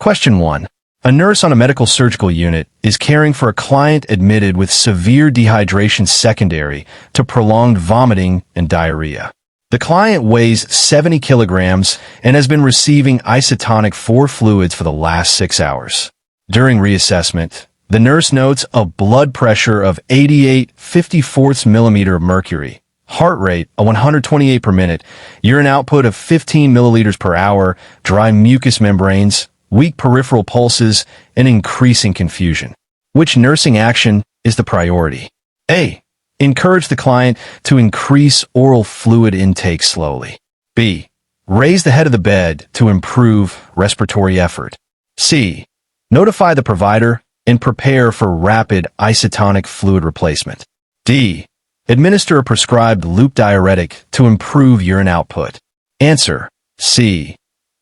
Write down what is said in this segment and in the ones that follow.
Question 1. A nurse on a medical surgical unit is caring for a client admitted with severe dehydration secondary to prolonged vomiting and diarrhea. The client weighs 70 kilograms and has been receiving isotonic 4 fluids for the last 6 hours. During reassessment, the nurse notes a blood pressure of 88/54 millimeter of mercury, heart rate of 128 per minute, urine output of 15 milliliters per hour, dry mucous membranes, weak peripheral pulses, and increasing confusion. Which nursing action is the priority? A. Encourage the client to increase oral fluid intake slowly. B. Raise the head of the bed to improve respiratory effort. C. Notify the provider and prepare for rapid isotonic fluid replacement. D. Administer a prescribed loop diuretic to improve urine output. Answer: C.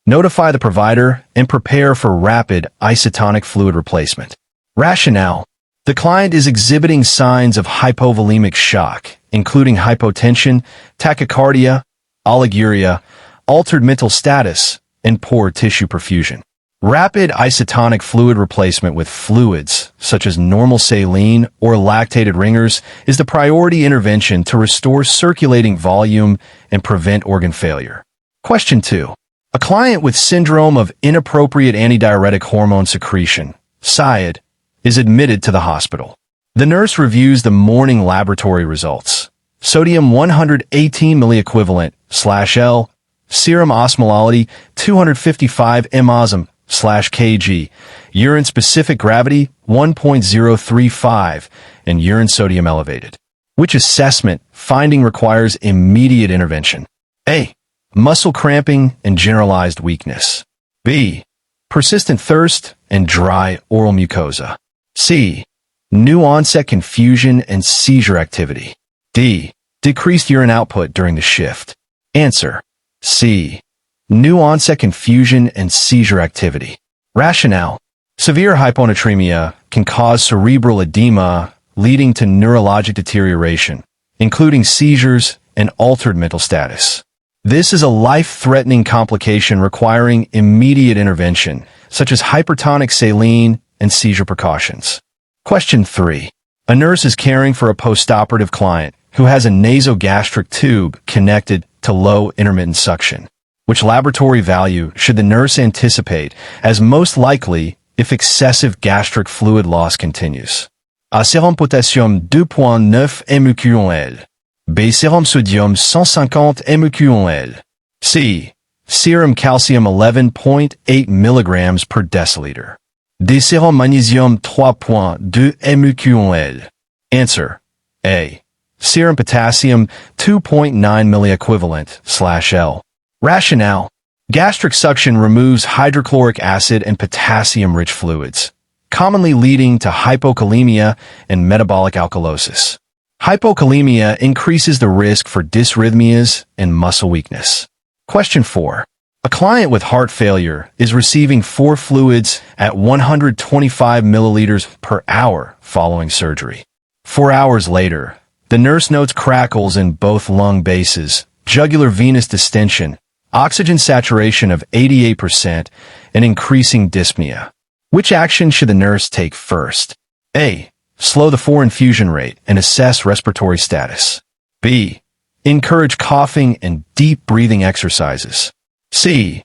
Notify the provider and prepare for rapid isotonic fluid replacement. Rationale: the client is exhibiting signs of hypovolemic shock, including hypotension, tachycardia, oliguria, altered mental status, and poor tissue perfusion. Rapid isotonic fluid replacement with fluids, such as normal saline or lactated ringers, is the priority intervention to restore circulating volume and prevent organ failure. Question 2. A client with syndrome of inappropriate antidiuretic hormone secretion, SIAD, is admitted to the hospital. The nurse reviews the morning laboratory results. Sodium 118 milliequivalent/L, serum osmolality 255 mosm/kg, urine specific gravity 1.035, and urine sodium elevated. Which assessment finding requires immediate intervention? A. Muscle cramping and generalized weakness. B. Persistent thirst and dry oral mucosa. C. New onset confusion and seizure activity. D. Decreased urine output during the shift. Answer: C. New onset confusion and seizure activity. Rationale: severe hyponatremia can cause cerebral edema, leading to neurologic deterioration, including seizures and altered mental status. This is a life-threatening complication requiring immediate intervention, such as hypertonic saline and seizure precautions. Question 3. A nurse is caring for a postoperative client who has a nasogastric tube connected to low intermittent suction. Which laboratory value should the nurse anticipate as most likely if excessive gastric fluid loss continues? A. Sérum potassium 2.9 MQ/L. B. Sérum sodium 150 MQ/L. C. Serum calcium 11.8 milligrams per deciliter. D. Sérum magnesium 3.2 MQ/L. Answer: A. Serum potassium 2.9 milliequivalent/L. Rationale: gastric suction removes hydrochloric acid and potassium-rich fluids, commonly leading to hypokalemia and metabolic alkalosis. Hypokalemia increases the risk for dysrhythmias and muscle weakness. Question 4. A client with heart failure is receiving 4 fluids at 125 milliliters per hour following surgery. 4 hours later, the nurse notes crackles in both lung bases, jugular venous distension, oxygen saturation of 88%, and increasing dyspnea. Which action should the nurse take first? A. Slow the 4 infusion rate and assess respiratory status. B. Encourage coughing and deep breathing exercises. C.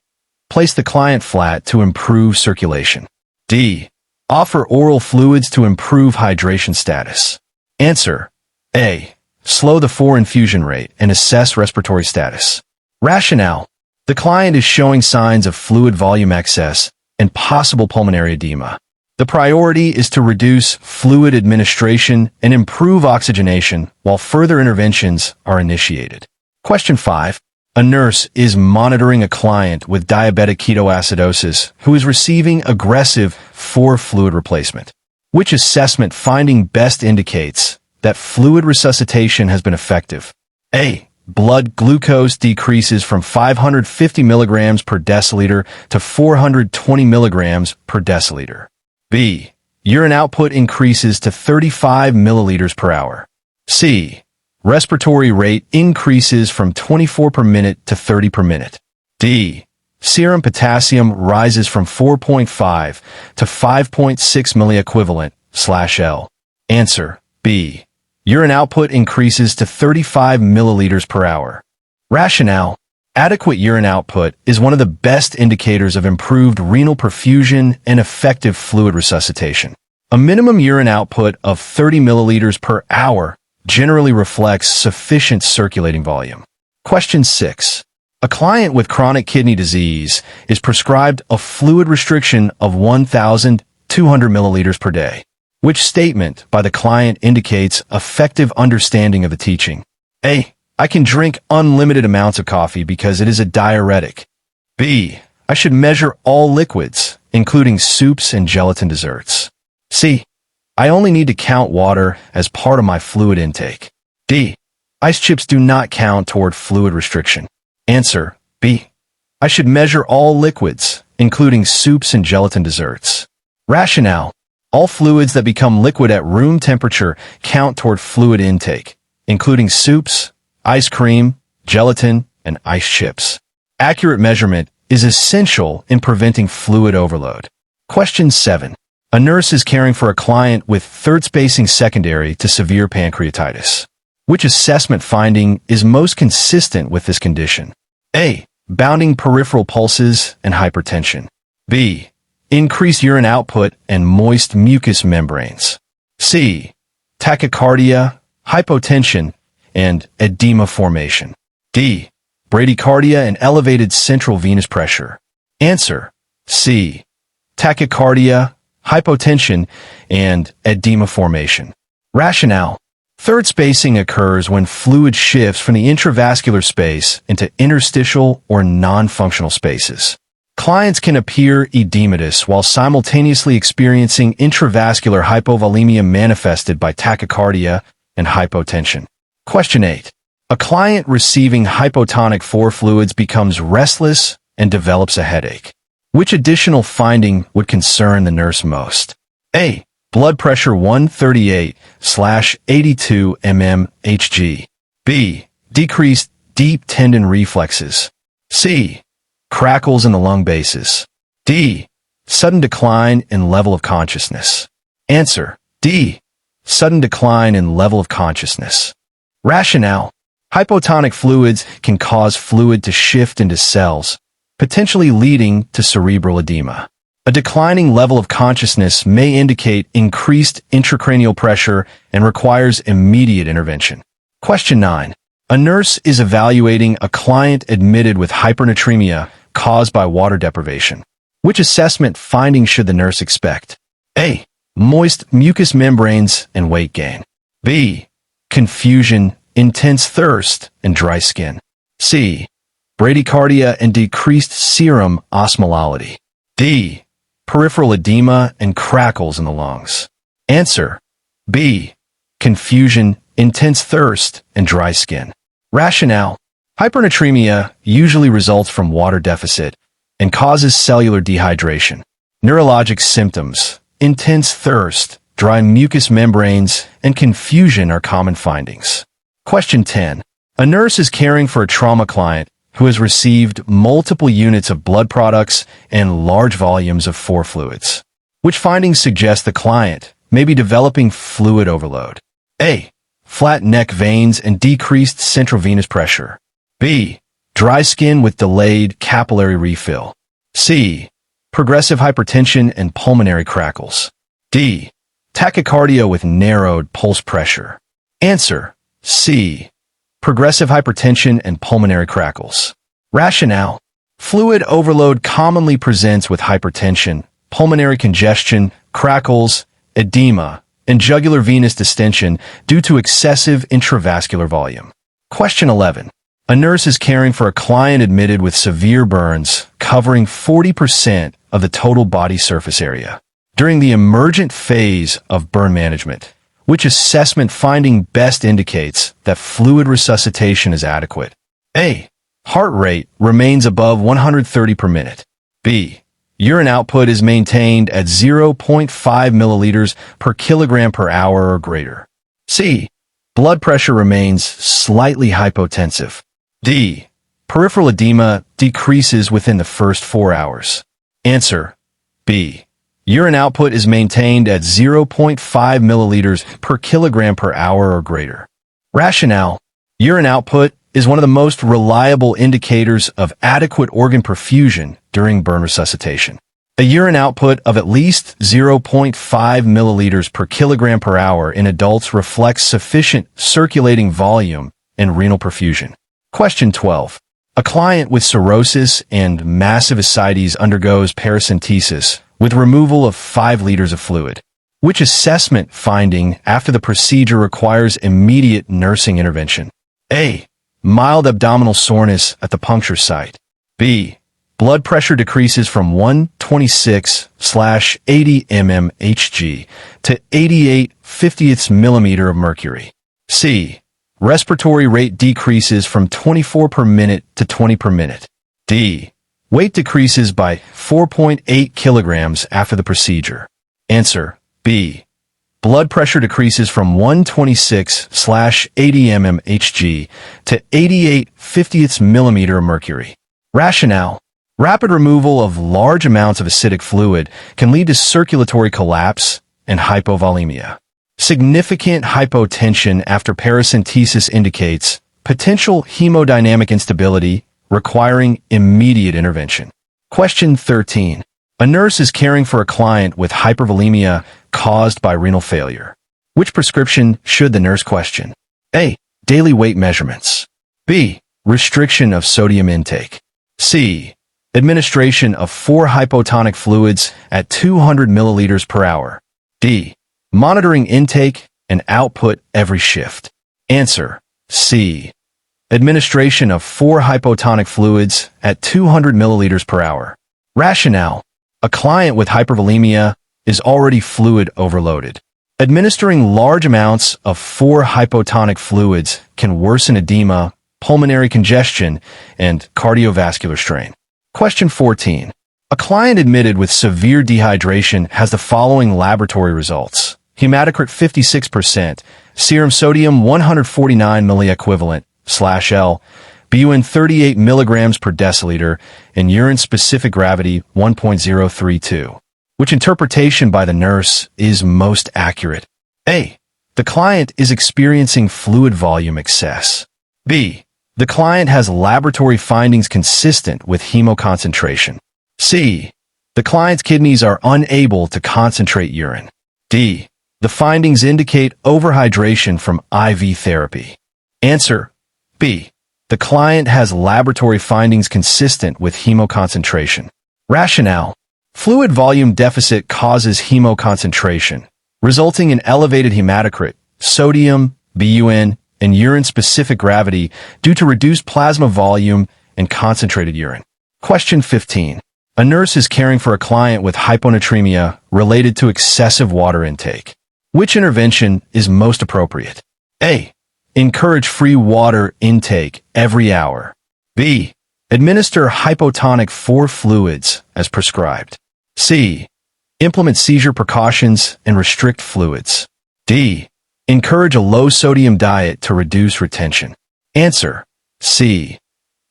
Place the client flat to improve circulation. D. Offer oral fluids to improve hydration status. Answer: A. Slow the 4 infusion rate and assess respiratory status. Rationale: the client is showing signs of fluid volume excess and possible pulmonary edema. The priority is to reduce fluid administration and improve oxygenation while further interventions are initiated. Question 5. A nurse is monitoring a client with diabetic ketoacidosis who is receiving aggressive 4 fluid replacement. Which assessment finding best indicates that fluid resuscitation has been effective? A. Blood glucose decreases from 550 milligrams per deciliter to 420 milligrams per deciliter. B. Urine output increases to 35 milliliters per hour. C. Respiratory rate increases from 24 per minute to 30 per minute. D. Serum potassium rises from 4.5 to 5.6 milliequivalent/L. Answer: B. Urine output increases to 35 milliliters per hour. Rationale: adequate urine output is one of the best indicators of improved renal perfusion and effective fluid resuscitation. A minimum urine output of 30 milliliters per hour generally reflects sufficient circulating volume. Question 6. A client with chronic kidney disease is prescribed a fluid restriction of 1,200 milliliters per day. Which statement by the client indicates effective understanding of the teaching? A. I can drink unlimited amounts of coffee because it is a diuretic. B. I should measure all liquids, including soups and gelatin desserts. C. I only need to count water as part of my fluid intake. D. Ice chips do not count toward fluid restriction. Answer: B. I should measure all liquids, including soups and gelatin desserts. Rationale: all fluids that become liquid at room temperature count toward fluid intake, including soups, ice cream, gelatin, and ice chips. Accurate measurement is essential in preventing fluid overload. Question 7. A nurse is caring for a client with third spacing secondary to severe pancreatitis. Which assessment finding is most consistent with this condition? A. Bounding peripheral pulses and hypertension. B. Increased urine output and moist mucous membranes. C. Tachycardia, hypotension, and edema formation. D. Bradycardia and elevated central venous pressure. Answer: C. Tachycardia, hypotension, and edema formation. Rationale: third spacing occurs when fluid shifts from the intravascular space into interstitial or non-functional spaces. Clients can appear edematous while simultaneously experiencing intravascular hypovolemia manifested by tachycardia and hypotension. Question 8. A client receiving hypotonic 4 fluids becomes restless and develops a headache. Which additional finding would concern the nurse most? A. Blood pressure 138/82 mmHg. B. Decreased deep tendon reflexes. C. Crackles in the lung bases. D. Sudden decline in level of consciousness. Answer: D. Sudden decline in level of consciousness. Rationale: hypotonic fluids can cause fluid to shift into cells, potentially leading to cerebral edema. A declining level of consciousness may indicate increased intracranial pressure and requires immediate intervention. Question 9. A nurse is evaluating a client admitted with hypernatremia caused by water deprivation. Which assessment findings should the nurse expect? A. Moist mucous membranes and weight gain. B. Confusion, intense thirst, and dry skin. C. Bradycardia and decreased serum osmolality. D. Peripheral edema and crackles in the lungs. Answer: B. Confusion, intense thirst, and dry skin. Rationale: hypernatremia usually results from water deficit and causes cellular dehydration. Neurologic symptoms, intense thirst, dry mucous membranes, and confusion are common findings. Question 10. A nurse is caring for a trauma client who has received multiple units of blood products and large volumes of 4 fluids. Which findings suggest the client may be developing fluid overload? A. Flat neck veins and decreased central venous pressure. B. Dry skin with delayed capillary refill. C. Progressive hypertension and pulmonary crackles. D. Tachycardia with narrowed pulse pressure. Answer: C. Progressive hypertension and pulmonary crackles. Rationale: fluid overload commonly presents with hypertension, pulmonary congestion, crackles, edema, and jugular venous distension due to excessive intravascular volume. Question 11. A nurse is caring for a client admitted with severe burns covering 40% of the total body surface area. During the emergent phase of burn management, which assessment finding best indicates that fluid resuscitation is adequate? A. Heart rate remains above 130 per minute. B. Urine output is maintained at 0.5 milliliters per kilogram per hour or greater. C. Blood pressure remains slightly hypotensive. D. Peripheral edema decreases within the first 4 hours. Answer: B. Urine output is maintained at 0.5 milliliters per kilogram per hour or greater. Rationale: urine output is one of the most reliable indicators of adequate organ perfusion during burn resuscitation. A urine output of at least 0.5 milliliters per kilogram per hour in adults reflects sufficient circulating volume and renal perfusion. Question 12. A client with cirrhosis and massive ascites undergoes paracentesis with removal of 5 liters of fluid. Which assessment finding after the procedure requires immediate nursing intervention? A. Mild abdominal soreness at the puncture site. B. Blood pressure decreases from 126/80 mmHg to 88/50 millimeter of mercury. C. Respiratory rate decreases from 24 per minute to 20 per minute. D. Weight decreases by 4.8 kilograms after the procedure. Answer: B. Blood pressure decreases from 126/80 mmHg to 88/50 millimeter of mercury. Rationale: rapid removal of large amounts of acidic fluid can lead to circulatory collapse and hypovolemia. Significant hypotension after paracentesis indicates potential hemodynamic instability requiring immediate intervention. Question 13. A nurse is caring for a client with hypervolemia caused by renal failure. Which prescription should the nurse question? A. Daily weight measurements. B. Restriction of sodium intake. C. Administration of 4 hypotonic fluids at 200 milliliters per hour. D. Monitoring intake and output every shift. Answer: C. Administration of 4 hypotonic fluids at 200 milliliters per hour. Rationale: a client with hypervolemia is already fluid overloaded. Administering large amounts of 4 hypotonic fluids can worsen edema, pulmonary congestion, and cardiovascular strain. Question 14. A client admitted with severe dehydration has the following laboratory results: hematocrit 56%, serum sodium 149 milliequivalent/L, BUN 38 milligrams per deciliter, and urine-specific gravity 1.032. Which interpretation by the nurse is most accurate? A. The client is experiencing fluid volume excess. B. The client has laboratory findings consistent with hemoconcentration. C. The client's kidneys are unable to concentrate urine. D. The findings indicate overhydration from IV therapy. Answer: B. The client has laboratory findings consistent with hemoconcentration. Rationale: fluid volume deficit causes hemoconcentration, resulting in elevated hematocrit, sodium, BUN, and urine-specific gravity due to reduced plasma volume and concentrated urine. Question 15. A nurse is caring for a client with hyponatremia related to excessive water intake. Which intervention is most appropriate? A. Encourage free water intake every hour. B. Administer hypotonic 4 fluids as prescribed. C. Implement seizure precautions and restrict fluids. D. Encourage a low-sodium diet to reduce retention. Answer: C.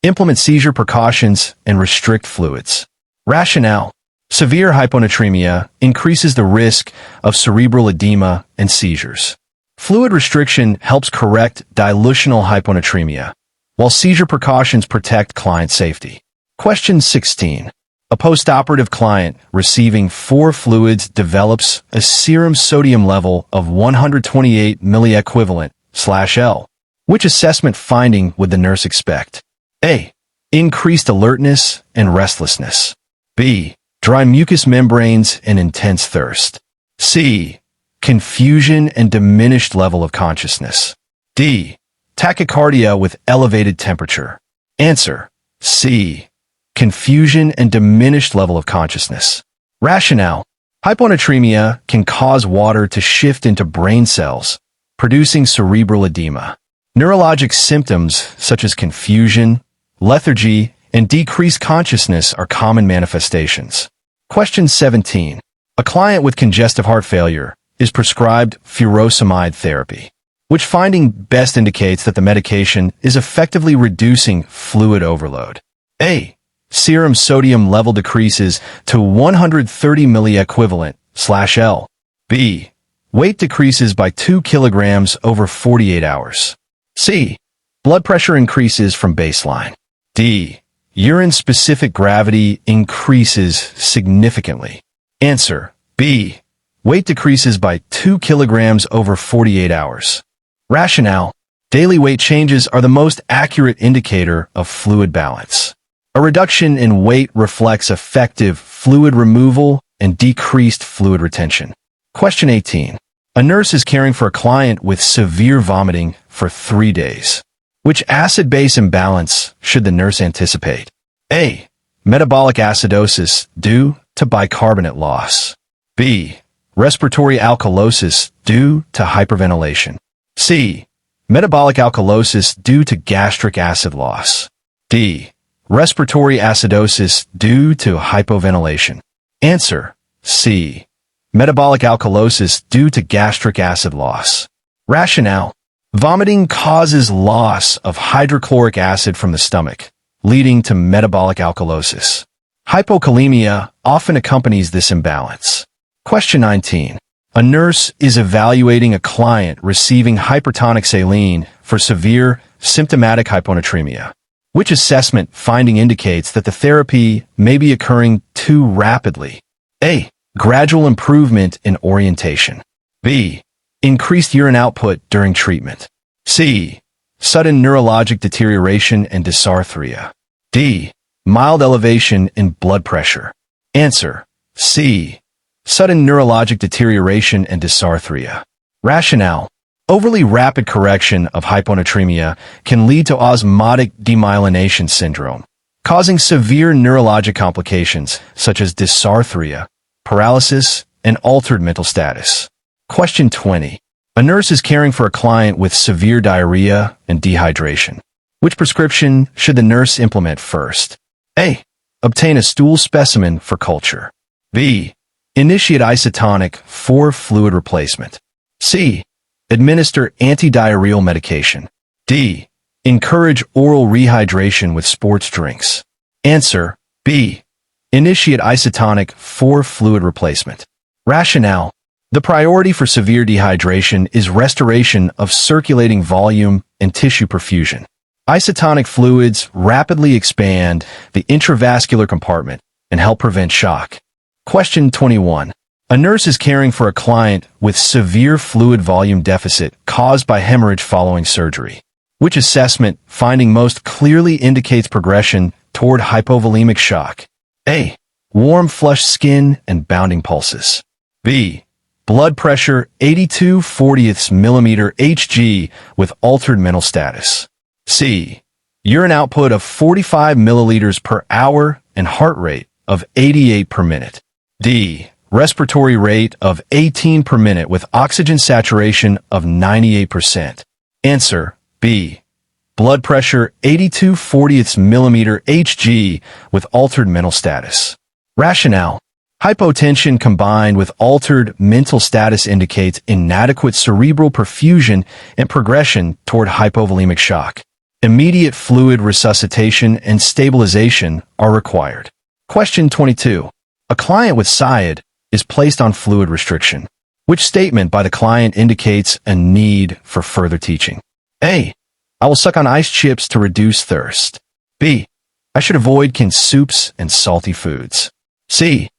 Implement seizure precautions and restrict fluids. Rationale: severe hyponatremia increases the risk of cerebral edema and seizures. Fluid restriction helps correct dilutional hyponatremia, while seizure precautions protect client safety. Question 16. A postoperative client receiving 4 fluids develops a serum sodium level of 128 milliequivalent/L. Which assessment finding would the nurse expect? A. Increased alertness and restlessness. B. Dry mucous membranes and intense thirst. C. Confusion and diminished level of consciousness. D. Tachycardia with elevated temperature. Answer: C. Confusion and diminished level of consciousness. Rationale: hyponatremia can cause water to shift into brain cells, producing cerebral edema. Neurologic symptoms such as confusion, lethargy, and decreased consciousness are common manifestations. Question 17. A client with congestive heart failure is prescribed furosemide therapy. Which finding best indicates that the medication is effectively reducing fluid overload? A. Serum sodium level decreases to 130 milliequivalent/L. B. Weight decreases by 2 kilograms over 48 hours. C. Blood pressure increases from baseline. D. Urine-specific gravity increases significantly. Answer: B. Weight decreases by 2 kilograms over 48 hours. Rationale: daily weight changes are the most accurate indicator of fluid balance. A reduction in weight reflects effective fluid removal and decreased fluid retention. Question 18. A nurse is caring for a client with severe vomiting for 3 days. Which acid-base imbalance should the nurse anticipate? A. Metabolic acidosis due to bicarbonate loss. B. Respiratory alkalosis due to hyperventilation. C. Metabolic alkalosis due to gastric acid loss. D. Respiratory acidosis due to hypoventilation. Answer: C. Metabolic alkalosis due to gastric acid loss. Rationale: vomiting causes loss of hydrochloric acid from the stomach, leading to metabolic alkalosis. Hypokalemia often accompanies this imbalance. Question 19. A nurse is evaluating a client receiving hypertonic saline for severe symptomatic hyponatremia. Which assessment finding indicates that the therapy may be occurring too rapidly? A. Gradual improvement in orientation. B. Increased urine output during treatment. C. Sudden neurologic deterioration and dysarthria. D. Mild elevation in blood pressure. Answer: C. Sudden neurologic deterioration and dysarthria. Rationale: overly rapid correction of hyponatremia can lead to osmotic demyelination syndrome, causing severe neurologic complications such as dysarthria, paralysis, and altered mental status. Question 20. A nurse is caring for a client with severe diarrhea and dehydration. Which prescription should the nurse implement first? A. Obtain a stool specimen for culture. B. Initiate isotonic for fluid replacement. C. Administer anti-diarrheal medication. D. Encourage oral rehydration with sports drinks. Answer: B. Initiate isotonic for fluid replacement. Rationale: the priority for severe dehydration is restoration of circulating volume and tissue perfusion. Isotonic fluids rapidly expand the intravascular compartment and help prevent shock. Question 21. A nurse is caring for a client with severe fluid volume deficit caused by hemorrhage following surgery. Which assessment finding most clearly indicates progression toward hypovolemic shock? A. Warm flushed skin and bounding pulses. B. Blood pressure 82/40 millimeter Hg with altered mental status. C. Urine output of 45 milliliters per hour and heart rate of 88 per minute. D. Respiratory rate of 18 per minute with oxygen saturation of 98%. Answer: B. Blood pressure 82/40 millimeter Hg with altered mental status. Rationale: hypotension combined with altered mental status indicates inadequate cerebral perfusion and progression toward hypovolemic shock. Immediate fluid resuscitation and stabilization are required. Question 22. A client with SIAD is placed on fluid restriction. Which statement by the client indicates a need for further teaching? A. I will suck on ice chips to reduce thirst. B. I should avoid canned soups and salty foods. C.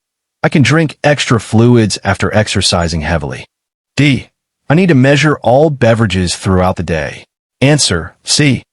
I can drink extra fluids after exercising heavily. D. I need to measure all beverages throughout the day. Answer: C.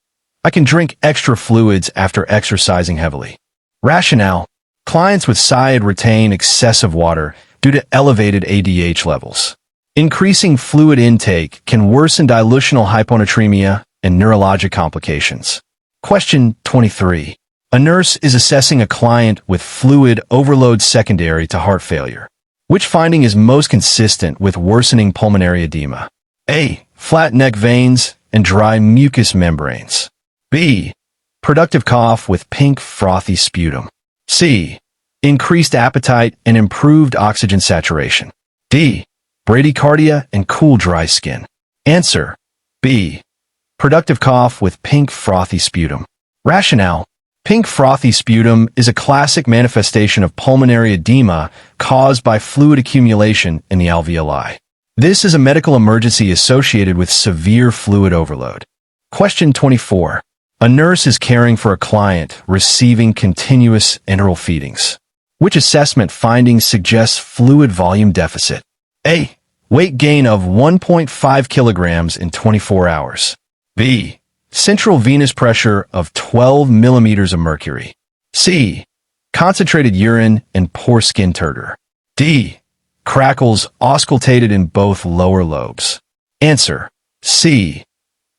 I can drink extra fluids after exercising heavily. Rationale: clients with SIAD retain excessive water due to elevated ADH levels. Increasing fluid intake can worsen dilutional hyponatremia and neurologic complications. Question 23. A nurse is assessing a client with fluid overload secondary to heart failure. Which finding is most consistent with worsening pulmonary edema? A. Flat neck veins and dry mucous membranes. B. Productive cough with pink frothy sputum. C. Increased appetite and improved oxygen saturation. D. Bradycardia and cool dry skin. Answer: B. Productive cough with pink frothy sputum. Rationale: pink frothy sputum is a classic manifestation of pulmonary edema caused by fluid accumulation in the alveoli. This is a medical emergency associated with severe fluid overload. Question 24. A nurse is caring for a client receiving continuous enteral feedings. Which assessment findings suggests fluid volume deficit? A. Weight gain of 1.5 kilograms in 24 hours. B. Central venous pressure of 12 millimeters of mercury. C. Concentrated urine and poor skin turgor. D. Crackles auscultated in both lower lobes. Answer: C.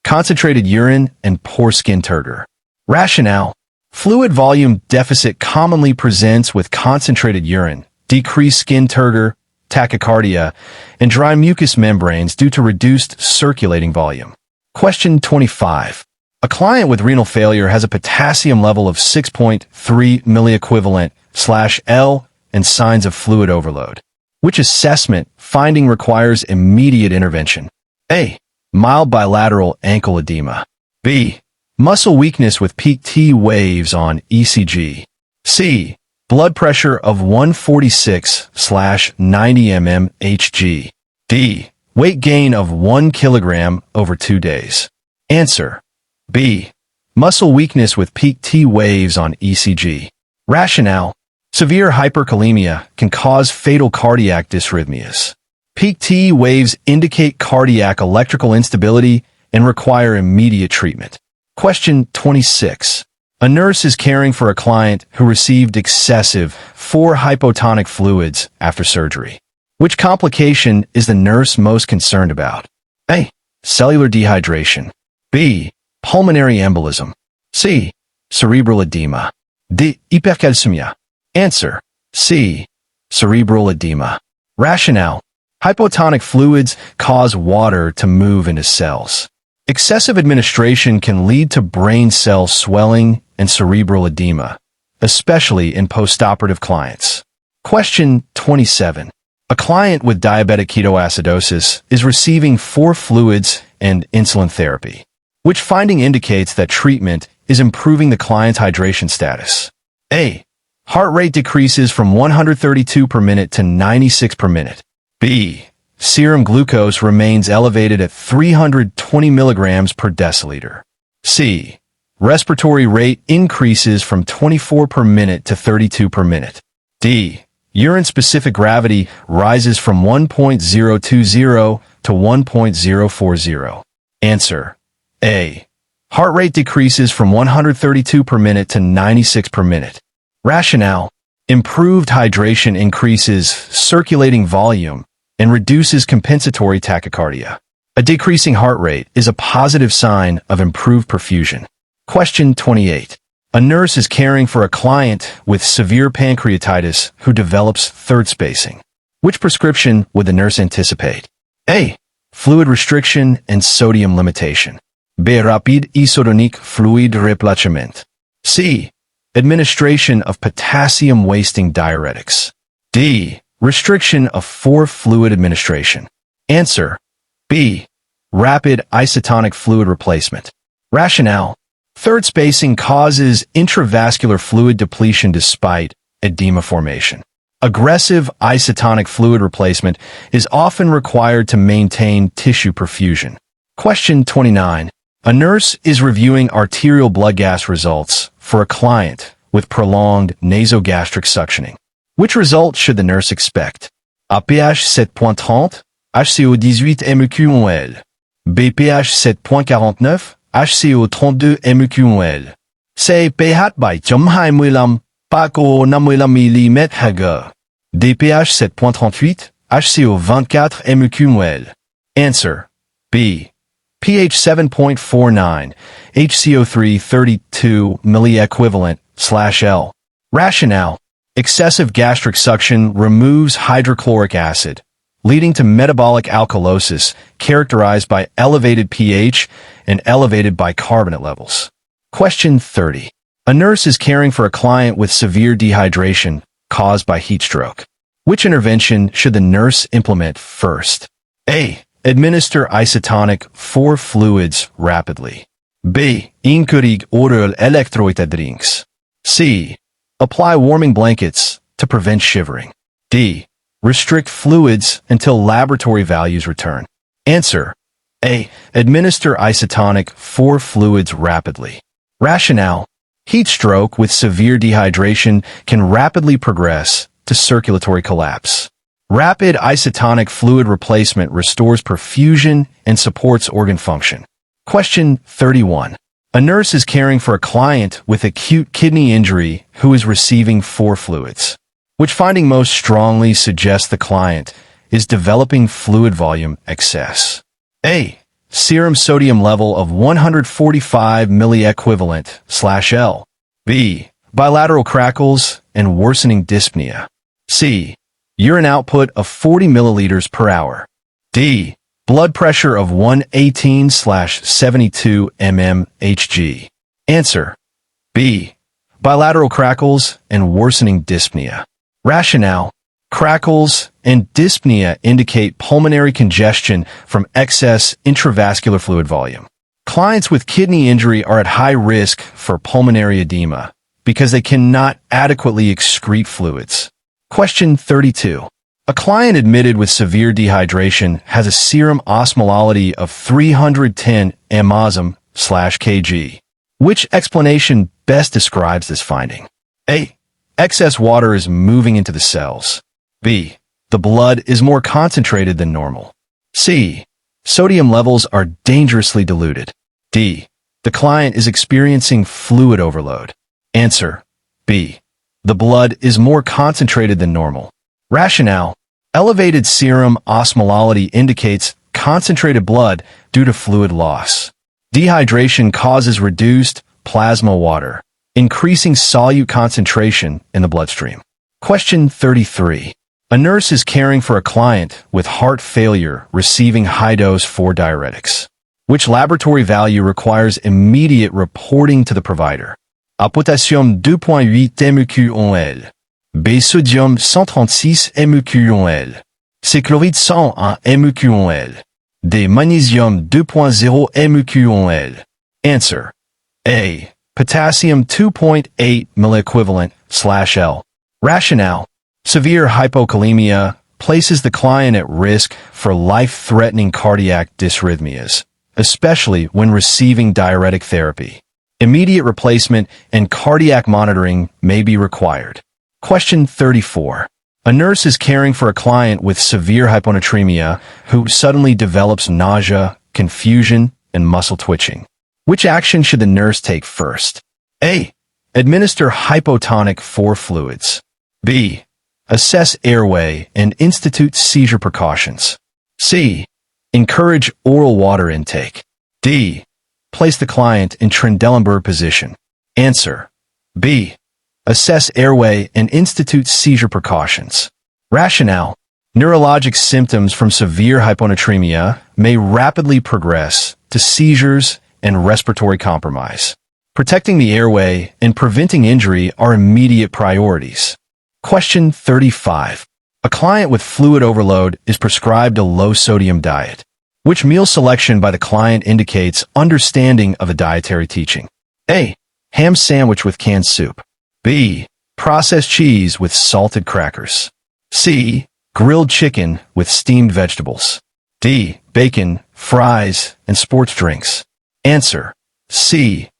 Concentrated urine and poor skin turgor. Rationale: fluid volume deficit commonly presents with concentrated urine, decreased skin turgor, tachycardia, and dry mucous membranes due to reduced circulating volume. Question 25. A client with renal failure has a potassium level of 6.3 milliequivalent/L and signs of fluid overload. Which assessment finding requires immediate intervention? A. Mild bilateral ankle edema. B. Muscle weakness with peak T waves on ECG. C. Blood pressure of 146/90 mmHg. D. Weight gain of 1 kilogram over 2 days. Answer: B. Muscle weakness with peak T waves on ECG. Rationale: severe hyperkalemia can cause fatal cardiac dysrhythmias. Peak T waves indicate cardiac electrical instability and require immediate treatment. Question 26. A nurse is caring for a client who received excessive 4 hypotonic fluids after surgery. Which complication is the nurse most concerned about? A. Cellular dehydration. B. Pulmonary embolism. C. Cerebral edema. D. Hypercalcemia. Answer: C. Cerebral edema. Rationale: hypotonic fluids cause water to move into cells. Excessive administration can lead to brain cell swelling and cerebral edema, especially in postoperative clients. Question 27. A client with diabetic ketoacidosis is receiving 4 fluids and insulin therapy. Which finding indicates that treatment is improving the client's hydration status? A. Heart rate decreases from 132 per minute to 96 per minute. B. Serum glucose remains elevated at 320 milligrams per deciliter. C. Respiratory rate increases from 24 per minute to 32 per minute. D. Urine-specific gravity rises from 1.020 to 1.040. Answer: A. Heart rate decreases from 132 per minute to 96 per minute. Rationale: improved hydration increases circulating volume and reduces compensatory tachycardia. A decreasing heart rate is a positive sign of improved perfusion. Question 28. A nurse is caring for a client with severe pancreatitis who develops third spacing. Which prescription would the nurse anticipate? A. Fluid restriction and sodium limitation. B. Rapide isotonique fluid replacement. C. Administration of potassium-wasting diuretics. D. Restriction of 4 fluid administration. Answer: B. Rapid isotonic fluid replacement. Rationale: third spacing causes intravascular fluid depletion despite edema formation. Aggressive isotonic fluid replacement is often required to maintain tissue perfusion. Question 29. A nurse is reviewing arterial blood gas results for a client with prolonged nasogastric suctioning. Which result should the nurse expect? A. pH 7.30, HCO 18 MEQ/L. B. pH 7.49, HCO 32 MEQ/L. C. pH 7.25, PaCO 5 mm/Hg. D. pH 7.38, HCO 24 MEQ/L. Answer: B. pH 7.49, HCO 32 milliequivalent/L. Rationale: excessive gastric suction removes hydrochloric acid, leading to metabolic alkalosis characterized by elevated pH and elevated bicarbonate levels. Question 30. A nurse is caring for a client with severe dehydration caused by heat stroke. Which intervention should the nurse implement first? A. Administer isotonic 4 fluids rapidly. B. Incurig oral electrolyte drinks. C. Apply warming blankets to prevent shivering. D. Restrict fluids until laboratory values return. Answer. A. Administer isotonic 4 fluids rapidly. Rationale. Heat stroke with severe dehydration can rapidly progress to circulatory collapse. Rapid isotonic fluid replacement restores perfusion and supports organ function. Question 31. A nurse is caring for a client with acute kidney injury who is receiving 4 fluids. Which finding most strongly suggests the client is developing fluid volume excess? A. Serum sodium level of 145 milliequivalent/L. B. Bilateral crackles and worsening dyspnea. C. Urine output of 40 milliliters per hour. D. Blood pressure of 118/72 mmHg. Answer. B. Bilateral crackles and worsening dyspnea. Rationale. Crackles and dyspnea indicate pulmonary congestion from excess intravascular fluid volume. Clients with kidney injury are at high risk for pulmonary edema because they cannot adequately excrete fluids. Question 32. A client admitted with severe dehydration has a serum osmolality of 310 mmOsm/kg. Which explanation best describes this finding? A. Excess water is moving into the cells. B. The blood is more concentrated than normal. C. Sodium levels are dangerously diluted. D. The client is experiencing fluid overload. Answer. B. The blood is more concentrated than normal. Rationale. Elevated serum osmolality indicates concentrated blood due to fluid loss. Dehydration causes reduced plasma water, increasing solute concentration in the bloodstream. Question 33. A nurse is caring for a client with heart failure receiving high-dose 4 diuretics. Which laboratory value requires immediate reporting to the provider? A. Potassium 2.8 MQ/L. B. Sodium 136 MQ/L. C. Chloride 101 MQ/L. D. Magnesium 2.0 MQ/L. Answer. A. Potassium 2.8 milliequivalent/L. Rationale. Severe hypokalemia places the client at risk for life-threatening cardiac dysrhythmias, especially when receiving diuretic therapy. Immediate replacement and cardiac monitoring may be required. Question 34. A nurse is caring for a client with severe hyponatremia who suddenly develops nausea, confusion, and muscle twitching. Which action should the nurse take first? A. Administer hypotonic 4 fluids. B. Assess airway and institute seizure precautions. C. Encourage oral water intake. D. Place the client in Trendelenburg position. Answer. B. Assess airway and institute seizure precautions. Rationale. Neurologic symptoms from severe hyponatremia may rapidly progress to seizures and respiratory compromise. Protecting the airway and preventing injury are immediate priorities. Question 35. A client with fluid overload is prescribed a low-sodium diet. Which meal selection by the client indicates understanding of the dietary teaching? A. Ham sandwich with canned soup. B. Processed cheese with salted crackers. C. Grilled chicken with steamed vegetables. D. Bacon, fries, and sports drinks. Answer. C.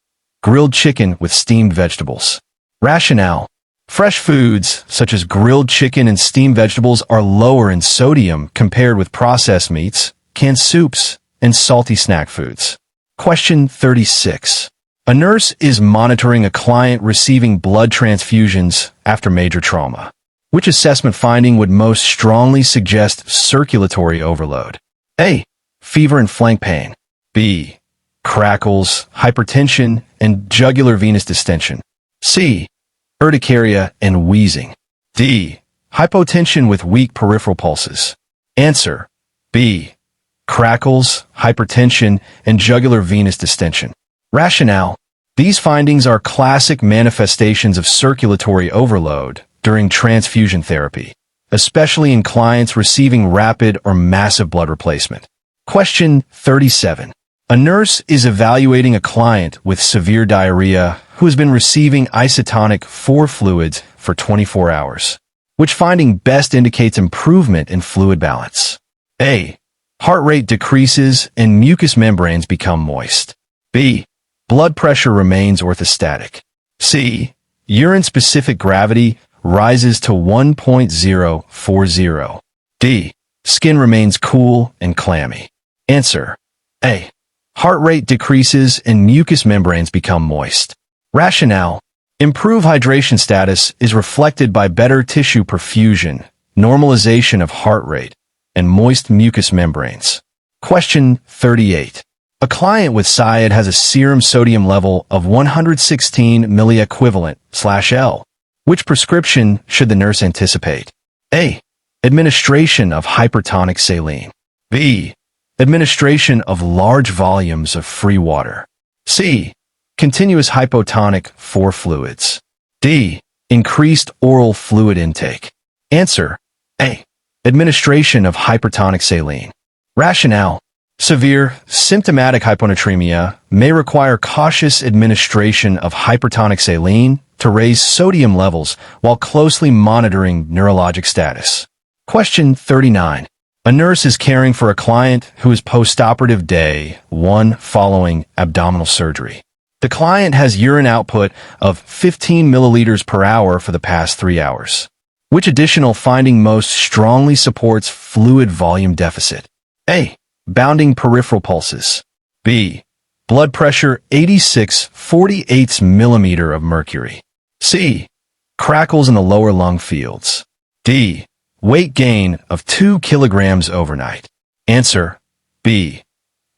Grilled chicken with steamed vegetables. Rationale. Fresh foods, such as grilled chicken and steamed vegetables, are lower in sodium compared with processed meats, canned soups, and salty snack foods. Question 36. A nurse is monitoring a client receiving blood transfusions after major trauma. Which assessment finding would most strongly suggest circulatory overload? A. Fever and flank pain. B. Crackles, hypertension, and jugular venous distension. C. Urticaria and wheezing. D. Hypotension with weak peripheral pulses. Answer. B. Crackles, hypertension, and jugular venous distension. Rationale. These findings are classic manifestations of circulatory overload during transfusion therapy, especially in clients receiving rapid or massive blood replacement. Question 37. A nurse is evaluating a client with severe diarrhea who has been receiving isotonic 4 fluids for 24 hours. Which finding best indicates improvement in fluid balance? A. Heart rate decreases and mucous membranes become moist. B. Blood pressure remains orthostatic. C. Urine-specific gravity rises to 1.040. D. Skin remains cool and clammy. Answer. A. Heart rate decreases and mucous membranes become moist. Rationale. Improved hydration status is reflected by better tissue perfusion, normalization of heart rate, and moist mucous membranes. Question 38. A client with SIAD has a serum sodium level of 116 milliequivalent/L. Which prescription should the nurse anticipate? A. Administration of hypertonic saline. B. Administration of large volumes of free water. C. Continuous hypotonic 4 fluids. D. Increased oral fluid intake. Answer. A. Administration of hypertonic saline. Rationale. Severe, symptomatic hyponatremia may require cautious administration of hypertonic saline to raise sodium levels while closely monitoring neurologic status. Question 39. A nurse is caring for a client who is postoperative day 1 following abdominal surgery. The client has urine output of 15 milliliters per hour for the past 3 hours. Which additional finding most strongly supports fluid volume deficit? A. Bounding peripheral pulses. B. Blood pressure 86/48 millimeter of mercury. C. Crackles in the lower lung fields. D. Weight gain of 2 kilograms overnight. Answer. B.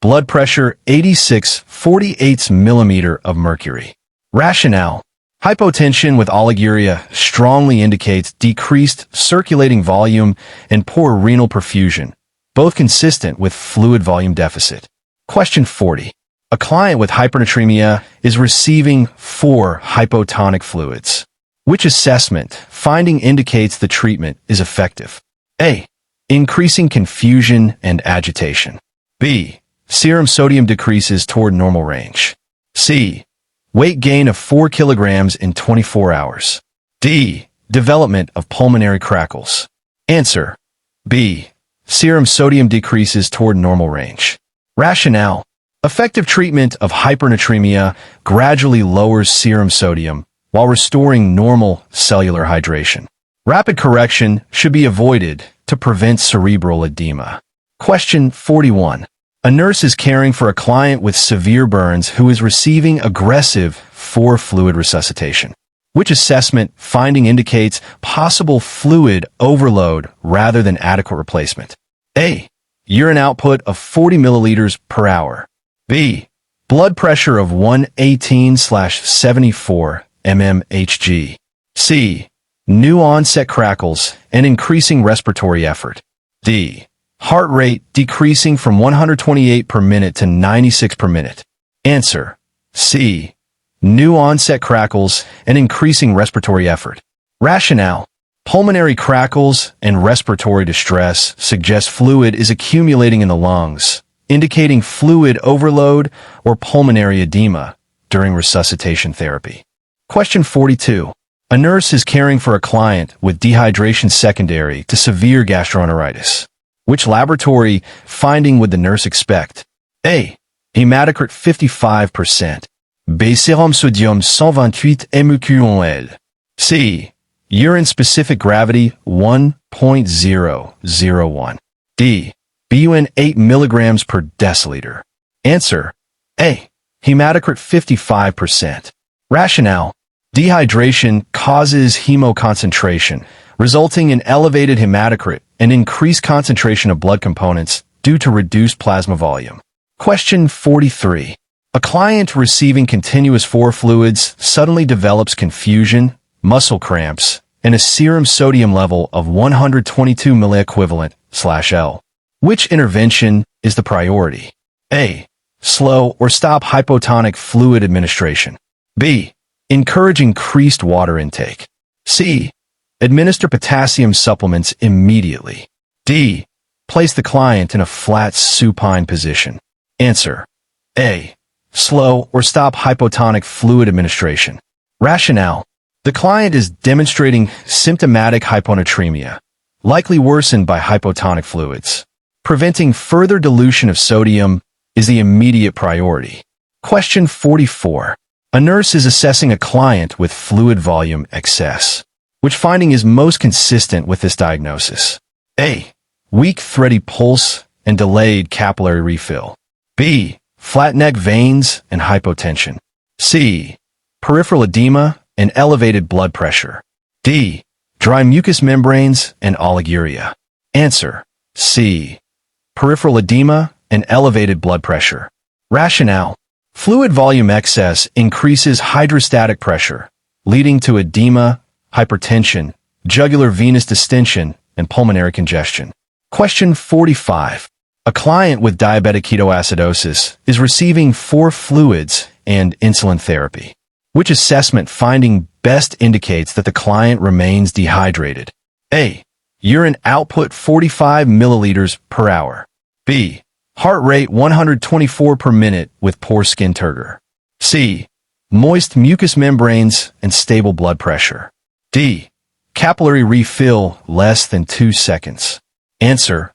Blood pressure 86/48 millimeter of mercury. Rationale. Hypotension with oliguria strongly indicates decreased circulating volume and poor renal perfusion, both consistent with fluid volume deficit. Question 40. A client with hypernatremia is receiving 4 hypotonic fluids. Which assessment finding indicates the treatment is effective? A. Increasing confusion and agitation. B. Serum sodium decreases toward normal range. C. Weight gain of 4 kilograms in 24 hours. D. Development of pulmonary crackles. Answer. B. Serum sodium decreases toward normal range. Rationale. Effective treatment of hypernatremia gradually lowers serum sodium while restoring normal cellular hydration. Rapid correction should be avoided to prevent cerebral edema. Question 41. A nurse is caring for a client with severe burns who is receiving aggressive 4 fluid resuscitation. Which assessment finding indicates possible fluid overload rather than adequate replacement? A. Urine output of 40 milliliters per hour. B. Blood pressure of 118/74 mmHg. C. New onset crackles and increasing respiratory effort. D. Heart rate decreasing from 128 per minute to 96 per minute. Answer. C. New onset crackles and increasing respiratory effort. Rationale. Pulmonary crackles and respiratory distress suggest fluid is accumulating in the lungs, indicating fluid overload or pulmonary edema during resuscitation therapy. Question 42. A nurse is caring for a client with dehydration secondary to severe gastroenteritis. Which laboratory finding would the nurse expect? A. Hematocrit 55%. B. Serum sodium 128 MQ/L. C. Urine-specific gravity 1.001. D. BUN 8 milligrams per deciliter. Answer. A. Hematocrit 55%. Rationale. Dehydration causes hemoconcentration, resulting in elevated hematocrit and increased concentration of blood components due to reduced plasma volume. Question 43. A client receiving continuous 4 fluids suddenly develops confusion, muscle cramps, and a serum sodium level of 122 milliequivalent/L. Which intervention is the priority? A. Slow or stop hypotonic fluid administration. B. Encourage increased water intake. C. Administer potassium supplements immediately. D. Place the client in a flat supine position. Answer: A. Slow or stop hypotonic fluid administration. Rationale: the client is demonstrating symptomatic hyponatremia, likely worsened by hypotonic fluids. Preventing further dilution of sodium is the immediate priority. Question 44. A nurse is assessing a client with fluid volume excess. Which finding is most consistent with this diagnosis? A. Weak thready pulse and delayed capillary refill. B. Flat neck veins and hypotension. C. Peripheral edema and elevated blood pressure. D. Dry mucous membranes and oliguria. Answer: C. Peripheral edema and elevated blood pressure. Rationale: fluid volume excess increases hydrostatic pressure, leading to edema, hypertension, jugular venous distension, and pulmonary congestion. Question 45. A client with diabetic ketoacidosis is receiving 4 fluids and insulin therapy. Which assessment finding best indicates that the client remains dehydrated? A. Urine output 45 milliliters per hour. B. Heart rate 124 per minute with poor skin turgor. C. Moist mucous membranes and stable blood pressure. D. Capillary refill less than 2 seconds. Answer: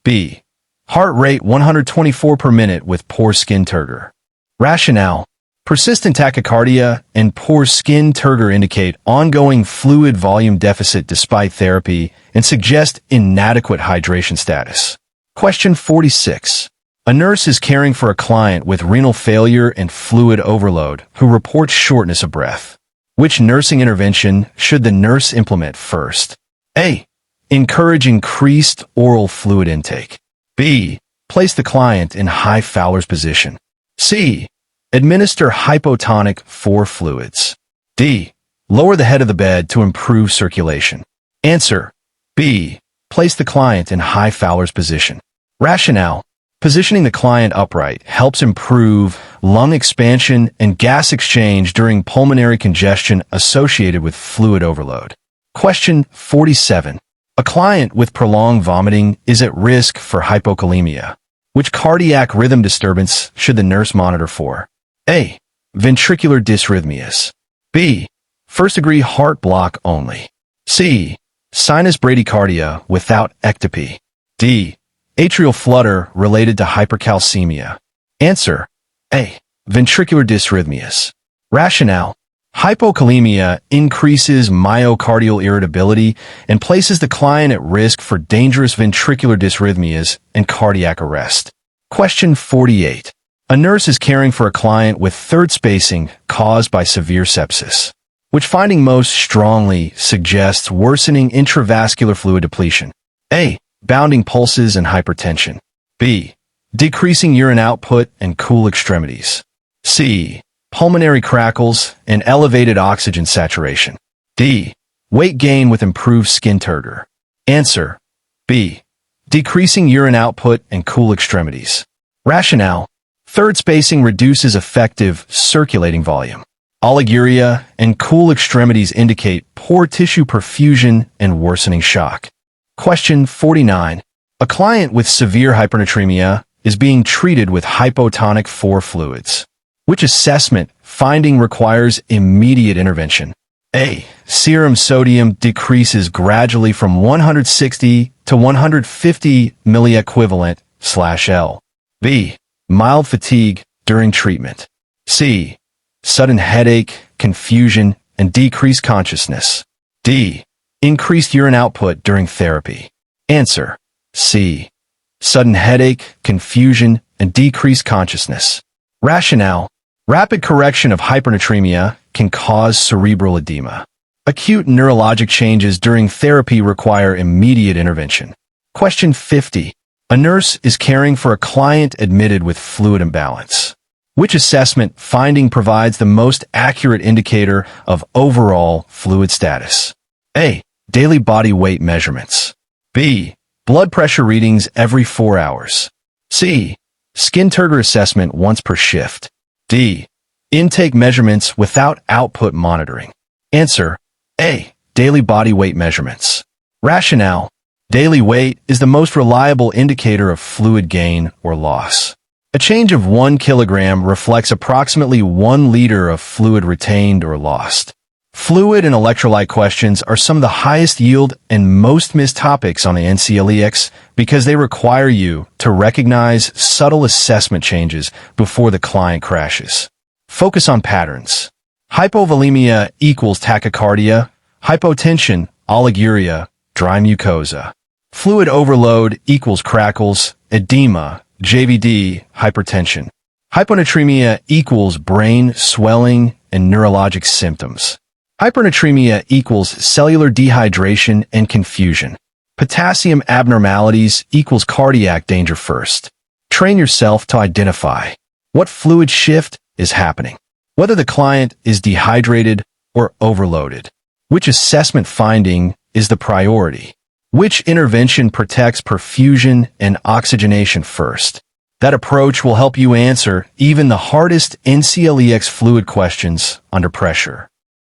B. Heart rate 124 per minute with poor skin turgor. Rationale: persistent tachycardia and poor skin turgor indicate ongoing fluid volume deficit despite therapy and suggest inadequate hydration status. Question 46. A nurse is caring for a client with renal failure and fluid overload who reports shortness of breath. Which nursing intervention should the nurse implement first? A. Encourage increased oral fluid intake. B. Place the client in high Fowler's position. C. Administer hypotonic 4 fluids. D. Lower the head of the bed to improve circulation. Answer: B. Place the client in high Fowler's position. Rationale: positioning the client upright helps improve lung expansion and gas exchange during pulmonary congestion associated with fluid overload. Question 47. A client with prolonged vomiting is at risk for hypokalemia. Which cardiac rhythm disturbance should the nurse monitor for? A. Ventricular dysrhythmias. B. First-degree heart block only. C. Sinus bradycardia without ectopy. D. Atrial flutter related to hypercalcemia. Answer: A. Ventricular dysrhythmias. Rationale: hypokalemia increases myocardial irritability and places the client at risk for dangerous ventricular dysrhythmias and cardiac arrest. Question 48. A nurse is caring for a client with third spacing caused by severe sepsis. Which finding most strongly suggests worsening intravascular fluid depletion? A. Bounding pulses and hypertension. B. Decreasing urine output and cool extremities. C. Pulmonary crackles and elevated oxygen saturation. D. Weight gain with improved skin turgor. Answer: B. Decreasing urine output and cool extremities. Rationale: third spacing reduces effective circulating volume. Oliguria and cool extremities indicate poor tissue perfusion and worsening shock. Question 49. A client with severe hypernatremia is being treated with hypotonic 4 fluids. Which assessment finding requires immediate intervention? A. Serum sodium decreases gradually from 160 to 150 milliequivalent/L. B. Mild fatigue during treatment. C. Sudden headache, confusion, and decreased consciousness. D. Increased urine output during therapy. Answer: C. Sudden headache, confusion, and decreased consciousness. Rationale: rapid correction of hypernatremia can cause cerebral edema. Acute neurologic changes during therapy require immediate intervention. Question 50. A nurse is caring for a client admitted with fluid imbalance. Which assessment finding provides the most accurate indicator of overall fluid status? A. Daily body weight measurements. B. Blood pressure readings every 4 hours. C. Skin turgor assessment once per shift. D. Intake measurements without output monitoring. Answer: A. Daily body weight measurements. Rationale: Daily weight is the most reliable indicator of fluid gain or loss. A change of 1 kilogram reflects approximately 1 liter of fluid retained or lost. Fluid and electrolyte questions are some of the highest yield and most missed topics on the Nclex because they require you to recognize subtle assessment changes before the client crashes. Focus on patterns. Hypovolemia equals tachycardia, hypotension, oliguria, dry mucosa. Fluid overload equals crackles, edema, JVD, hypertension. Hyponatremia equals brain swelling and neurologic symptoms. Hypernatremia equals cellular dehydration and confusion. Potassium abnormalities equals cardiac danger first. Train yourself to identify what fluid shift is happening, whether the client is dehydrated or overloaded, which assessment finding is the priority, which intervention protects perfusion and oxygenation first. That approach will help you answer even the hardest Nclex fluid questions under pressure.